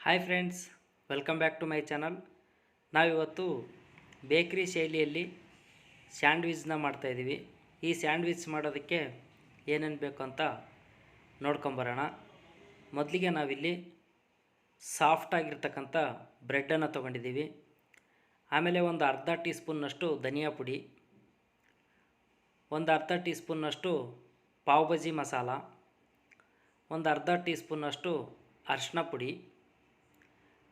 Hi friends, welcome back to my channel. ನಾವಿವತ್ತು bakery ಶೈಲಿಯಲ್ಲಿ ಸ್ಯಾಂಡ್ವಿಚ್ನ ಮಾಡ್ತಾಯಿದ್ದೀವಿ. ಈ ಸ್ಯಾಂಡ್ವಿಚ್ ಮಾಡೋದಕ್ಕೆ ಏನೇನು ಬೇಕು ಅಂತ ನೋಡ್ಕೊಂಬರೋಣ. ಮೊದಲಿಗೆ ನಾವಿಲ್ಲಿ ಸಾಫ್ಟಾಗಿರ್ತಕ್ಕಂಥ ಬ್ರೆಡ್ಡನ್ನು ತೊಗೊಂಡಿದ್ದೀವಿ. ಆಮೇಲೆ ಒಂದು ಅರ್ಧ ಟೀ ಸ್ಪೂನ್ನಷ್ಟು ಧನಿಯಾ ಪುಡಿ, ಒಂದು ಅರ್ಧ ಟೀ ಸ್ಪೂನ್ನಷ್ಟು ಪಾವ್ ಭಾಜಿ ಮಸಾಲ, ಒಂದು ಅರ್ಧ ಟೀ ಸ್ಪೂನ್ನಷ್ಟು ಅರಿಶಿನ ಪುಡಿ,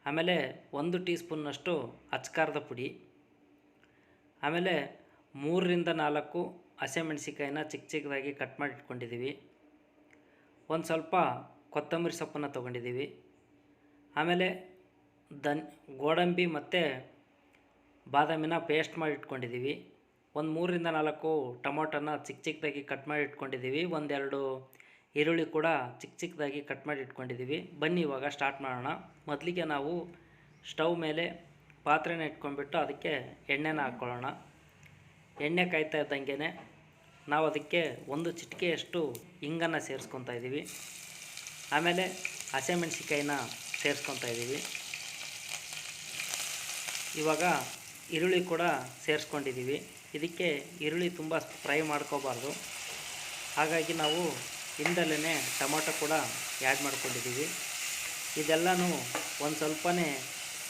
ಆಮೇಲೆ 1 ಟೀ ಸ್ಪೂನ್ನಷ್ಟು ಅಚ್ಕಾರದ ಪುಡಿ, ಆಮೇಲೆ 3ರಿಂದ 4 ಹಸಿಮೆಣಸಿಕಾಯಿನ ಚಿಕ್ಕ ಚಿಕ್ಕದಾಗಿ ಕಟ್ ಮಾಡಿ ಇಟ್ಕೊಂಡಿದ್ದೀವಿ. ಒಂದು ಸ್ವಲ್ಪ ಕೊತ್ತಂಬರಿ ಸೊಪ್ಪನ್ನು ತೊಗೊಂಡಿದ್ದೀವಿ. ಆಮೇಲೆ ಗೋಡಂಬಿ ಮತ್ತು ಬಾದಾಮಿನ ಪೇಸ್ಟ್ ಮಾಡಿ ಇಟ್ಕೊಂಡಿದ್ದೀವಿ. ಒಂದು 3ರಿಂದ 4 ಟೊಮೊಟೊನ ಚಿಕ್ಕ ಚಿಕ್ಕದಾಗಿ ಕಟ್ ಮಾಡಿ ಇಟ್ಕೊಂಡಿದ್ದೀವಿ. ಒಂದೆರಡು ಈರುಳ್ಳಿ ಕೂಡ ಚಿಕ್ಕ ಚಿಕ್ಕದಾಗಿ ಕಟ್ ಮಾಡಿ ಇಟ್ಕೊಂಡಿದ್ದೀವಿ. ಬನ್ನಿ ಇವಾಗ ಸ್ಟಾರ್ಟ್ ಮಾಡೋಣ. ಮೊದಲಿಗೆ ನಾವು ಸ್ಟವ್ ಮೇಲೆ ಪಾತ್ರೆನ ಇಟ್ಕೊಂಡ್ಬಿಟ್ಟು ಅದಕ್ಕೆ ಎಣ್ಣೆನ ಹಾಕ್ಕೊಳ್ಳೋಣ. ಎಣ್ಣೆ ಕಾಯ್ತಾ ಇದ್ದಂಗೆ ನಾವು ಅದಕ್ಕೆ 1 ಚಿಟಿಕೆಯಷ್ಟು ಹಿಂಗನ್ನು ಸೇರಿಸ್ಕೊತಾ ಇದ್ದೀವಿ. ಆಮೇಲೆ ಹಸಿಮೆಣಸಿಕಾಯಿನ ಸೇರಿಸ್ಕೊತಾ ಇದ್ದೀವಿ. ಇವಾಗ ಈರುಳ್ಳಿ ಕೂಡ ಸೇರಿಸ್ಕೊಂಡಿದ್ದೀವಿ. ಇದಕ್ಕೆ ಈರುಳ್ಳಿ ತುಂಬ ಫ್ರೈ ಮಾಡ್ಕೋಬಾರ್ದು, ಹಾಗಾಗಿ ನಾವು ಹಿಂದಲ್ಲೇ ಟೊಮೊಟೊ ಕೂಡ ಆ್ಯಡ್ ಮಾಡ್ಕೊಂಡಿದ್ದೀವಿ. ಇದೆಲ್ಲನೂ ಒಂದು ಸ್ವಲ್ಪನೇ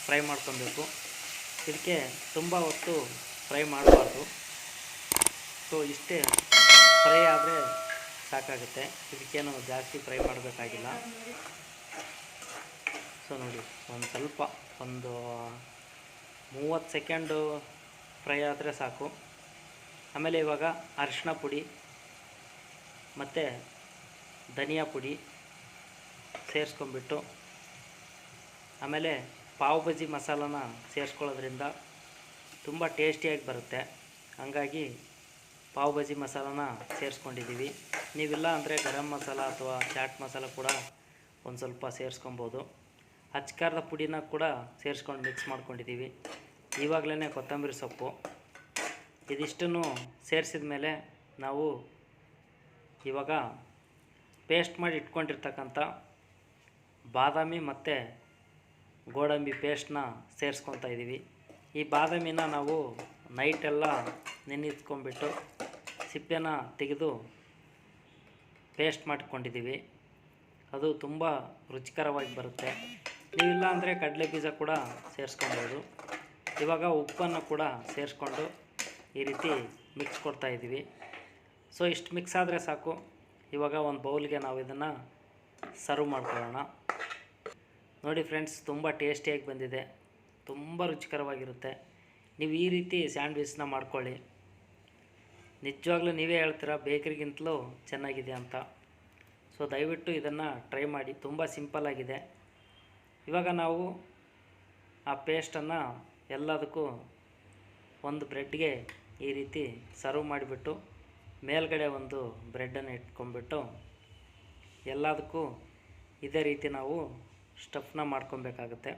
ಫ್ರೈ ಮಾಡ್ಕೊಬೇಕು. ಇದಕ್ಕೆ ತುಂಬ ಹೊತ್ತು ಫ್ರೈ ಮಾಡಬಾರ್ದು. ಸೊ ಇಷ್ಟೇ ಫ್ರೈ ಆದರೆ ಸಾಕಾಗುತ್ತೆ, ಇದಕ್ಕೇನು ಜಾಸ್ತಿ ಫ್ರೈ ಮಾಡಬೇಕಾಗಿಲ್ಲ. ಸೊ ನೋಡಿ, ಒಂದು ಸ್ವಲ್ಪ ಒಂದು 30 ಸೆಕೆಂಡು ಫ್ರೈ ಆದರೆ ಸಾಕು. ಆಮೇಲೆ ಇವಾಗ ಅರಿಶಿನ ಪುಡಿ ಮತ್ತು ಧನಿಯಾ ಪುಡಿ ಸೇರಿಸ್ಕೊಂಬಿಟ್ಟು, ಆಮೇಲೆ ಪಾವ್ ಭಾಜಿ ಮಸಾಲನ ಸೇರಿಸ್ಕೊಳ್ಳೋದ್ರಿಂದ ತುಂಬ ಟೇಸ್ಟಿಯಾಗಿ ಬರುತ್ತೆ. ಹಾಗಾಗಿ ಪಾವ್ ಭಾಜಿ ಮಸಾಲನ ಸೇರಿಸ್ಕೊಂಡಿದ್ದೀವಿ. ನೀವಿಲ್ಲ ಅಂದರೆ ಗರಂ ಮಸಾಲ ಅಥವಾ ಚಾಟ್ ಮಸಾಲ ಕೂಡ ಒಂದು ಸ್ವಲ್ಪ ಸೇರಿಸ್ಕೊಬೋದು. ಅಚ್ಕಾರದ ಪುಡಿನ ಕೂಡ ಸೇರಿಸ್ಕೊಂಡು ಮಿಕ್ಸ್ ಮಾಡ್ಕೊಂಡಿದ್ದೀವಿ. ಇವಾಗಲೇ ಕೊತ್ತಂಬರಿ ಸೊಪ್ಪು, ಇದಿಷ್ಟನ್ನು ಸೇರಿಸಿದ ಮೇಲೆ ನಾವು ಇವಾಗ ಪೇಸ್ಟ್ ಮಾಡಿ ಇಟ್ಕೊಂಡಿರ್ತಕ್ಕಂಥ ಬಾದಾಮಿ ಮತ್ತು ಗೋಡಂಬಿ ಪೇಸ್ಟ್ನ ಸೇರಿಸ್ಕೊತಾ ಇದ್ದೀವಿ. ಈ ಬಾದಾಮಿನ ನಾವು ನೈಟೆಲ್ಲ ನೆನೆಸ್ಕೊಂಡ್ಬಿಟ್ಟು ಸಿಪ್ಪೆನ ತೆಗೆದು ಪೇಸ್ಟ್ ಮಾಡ್ಕೊಂಡಿದ್ದೀವಿ. ಅದು ತುಂಬ ರುಚಿಕರವಾಗಿ ಬರುತ್ತೆ. ನೀವಿಲ್ಲ ಅಂದರೆ ಕಡಲೆ ಬೀಜ ಕೂಡ ಸೇರಿಸ್ಕೊಬೋದು. ಇವಾಗ ಉಪ್ಪನ್ನು ಕೂಡ ಸೇರಿಸ್ಕೊಂಡು ಈ ರೀತಿ ಮಿಕ್ಸ್ ಕೊಡ್ತಾಯಿದ್ದೀವಿ. ಸೊ ಇಷ್ಟು ಮಿಕ್ಸ್ ಆದರೆ ಸಾಕು. ಇವಾಗ ಒಂದು ಬೌಲ್ಗೆ ನಾವು ಇದನ್ನು ಸರ್ವ್ ಮಾಡ್ಕೊಳ್ಳೋಣ. ನೋಡಿ ಫ್ರೆಂಡ್ಸ್, ತುಂಬ ಟೇಸ್ಟಿಯಾಗಿ ಬಂದಿದೆ, ತುಂಬ ರುಚಿಕರವಾಗಿರುತ್ತೆ. ನೀವು ಈ ರೀತಿ ಸ್ಯಾಂಡ್ವಿಚ್ನ ಮಾಡ್ಕೊಳ್ಳಿ. ನಿಜವಾಗ್ಲೂ ನೀವೇ ಹೇಳ್ತೀರಾ ಬೇಕರಿಗಿಂತಲೂ ಚೆನ್ನಾಗಿದೆ ಅಂತ. ಸೊ ದಯವಿಟ್ಟು ಇದನ್ನು ಟ್ರೈ ಮಾಡಿ, ತುಂಬ ಸಿಂಪಲ್ಲಾಗಿದೆ. ಇವಾಗ ನಾವು ಆ ಪೇಸ್ಟನ್ನು ಎಲ್ಲದಕ್ಕೂ ಒಂದು ಬ್ರೆಡ್ಗೆ ಈ ರೀತಿ ಸರ್ವ್ ಮಾಡಿಬಿಟ್ಟು ಮೇಲ್ಗಡೆ ಒಂದು ಬ್ರೆಡ್ಡನ್ನು ಇಟ್ಕೊಂಡ್ಬಿಟ್ಟು ಎಲ್ಲದಕ್ಕೂ ಇದೇ ರೀತಿ ನಾವು ಸ್ಟಫ್ನ ಮಾಡ್ಕೊಬೇಕಾಗುತ್ತೆ.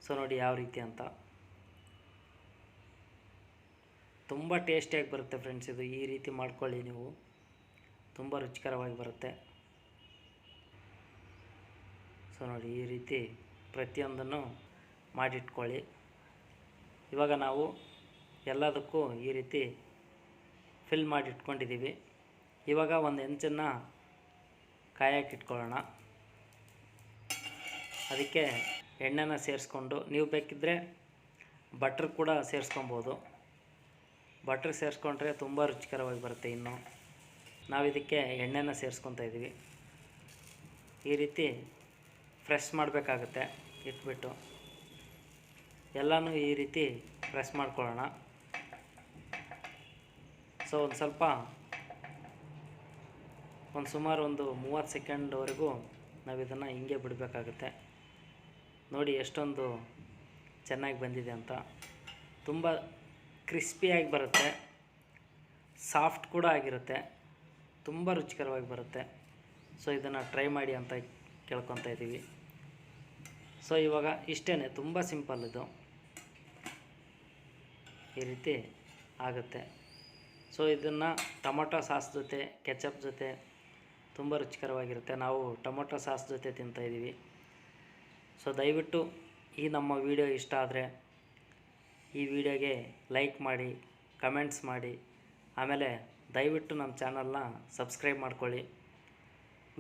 ಸೊ ನೋಡಿ ಯಾವ ರೀತಿ ಅಂತ. ತುಂಬ ಟೇಸ್ಟಿಯಾಗಿ ಬರುತ್ತೆ ಫ್ರೆಂಡ್ಸ್. ಇದು ಈ ರೀತಿ ಮಾಡ್ಕೊಳ್ಳಿ, ನೀವು ತುಂಬ ರುಚಿಕರವಾಗಿ ಬರುತ್ತೆ. ಸೊ ನೋಡಿ ಈ ರೀತಿ ಪ್ರತಿಯೊಂದನ್ನು ಮಾಡಿಟ್ಕೊಳ್ಳಿ. ಇವಾಗ ನಾವು ಎಲ್ಲದಕ್ಕೂ ಈ ರೀತಿ ಫಿಲ್ ಮಾಡಿ ಇಟ್ಕೊಂಡಿದ್ದೀವಿ. ಇವಾಗ ಒಂದು ಹೆಂಚನ್ನು ಕಾಯಕ್ಕಿಟ್ಕೊಳ್ಳೋಣ. ಅದಕ್ಕೆ ಎಣ್ಣೆನ ಸೇರಿಸ್ಕೊಂಡು, ನೀವು ಬೇಕಿದ್ದರೆ ಬಟ್ರ್ ಕೂಡ ಸೇರಿಸ್ಕೊಬೋದು. ಬಟ್ರ್ ಸೇರಿಸ್ಕೊಂಡ್ರೆ ತುಂಬ ರುಚಿಕರವಾಗಿ ಬರುತ್ತೆ. ಇನ್ನು ನಾವು ಇದಕ್ಕೆ ಎಣ್ಣೆನ ಸೇರಿಸ್ಕೊತಾ ಇದ್ದೀವಿ. ಈ ರೀತಿ ಫ್ರೆಶ್ ಮಾಡಬೇಕಾಗುತ್ತೆ. ಇಟ್ಬಿಟ್ಟು ಎಲ್ಲನೂ ಈ ರೀತಿ ಪ್ರೆಸ್ ಮಾಡ್ಕೊಳ್ಳೋಣ. ಸೊ ಒಂದು ಸ್ವಲ್ಪ ಸುಮಾರು ಒಂದು 30 ಸೆಕೆಂಡ್ವರೆಗೂ ನಾವು ಇದನ್ನು ಹಿಂಗೆ ಬಿಡಬೇಕಾಗುತ್ತೆ. ನೋಡಿ ಎಷ್ಟೊಂದು ಚೆನ್ನಾಗಿ ಬಂದಿದೆ ಅಂತ. ತುಂಬ ಕ್ರಿಸ್ಪಿಯಾಗಿ ಬರುತ್ತೆ, ಸಾಫ್ಟ್ ಕೂಡ ಆಗಿರುತ್ತೆ, ತುಂಬ ರುಚಿಕರವಾಗಿ ಬರುತ್ತೆ. ಸೊ ಇದನ್ನು ಟ್ರೈ ಮಾಡಿ ಅಂತ ಕೇಳ್ಕೊತಾ ಇದ್ದೀವಿ. ಸೊ ಇವಾಗ ಇಷ್ಟೇ, ತುಂಬ ಸಿಂಪಲ್ ಇದು. ಈ ರೀತಿ ಆಗುತ್ತೆ. ಸೊ ಇದನ್ನು ಟೊಮೊಟೊ ಸಾಸ್ ಜೊತೆ, ಕೆಚಪ್ ಜೊತೆ ತುಂಬ ರುಚಿಕರವಾಗಿರುತ್ತೆ. ನಾವು ಟೊಮೊಟೊ ಸಾಸ್ ಜೊತೆ ತಿಂತಾಯಿದ್ದೀವಿ. ಸೊ ದಯವಿಟ್ಟು ಈ ನಮ್ಮ ವಿಡಿಯೋ ಇಷ್ಟ ಆದರೆ ಈ ವಿಡಿಯೋಗೆ ಲೈಕ್ ಮಾಡಿ, ಕಮೆಂಟ್ಸ್ ಮಾಡಿ, ಆಮೇಲೆ ದಯವಿಟ್ಟು ನಮ್ಮ ಚಾನಲ್ನ ಸಬ್ಸ್ಕ್ರೈಬ್ ಮಾಡ್ಕೊಳ್ಳಿ.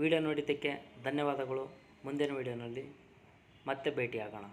ವಿಡಿಯೋ ನೋಡಿದ್ದಕ್ಕೆ ಧನ್ಯವಾದಗಳು. ಮುಂದಿನ ವಿಡಿಯೋನಲ್ಲಿ ಮತ್ತೆ ಭೇಟಿಯಾಗೋಣ.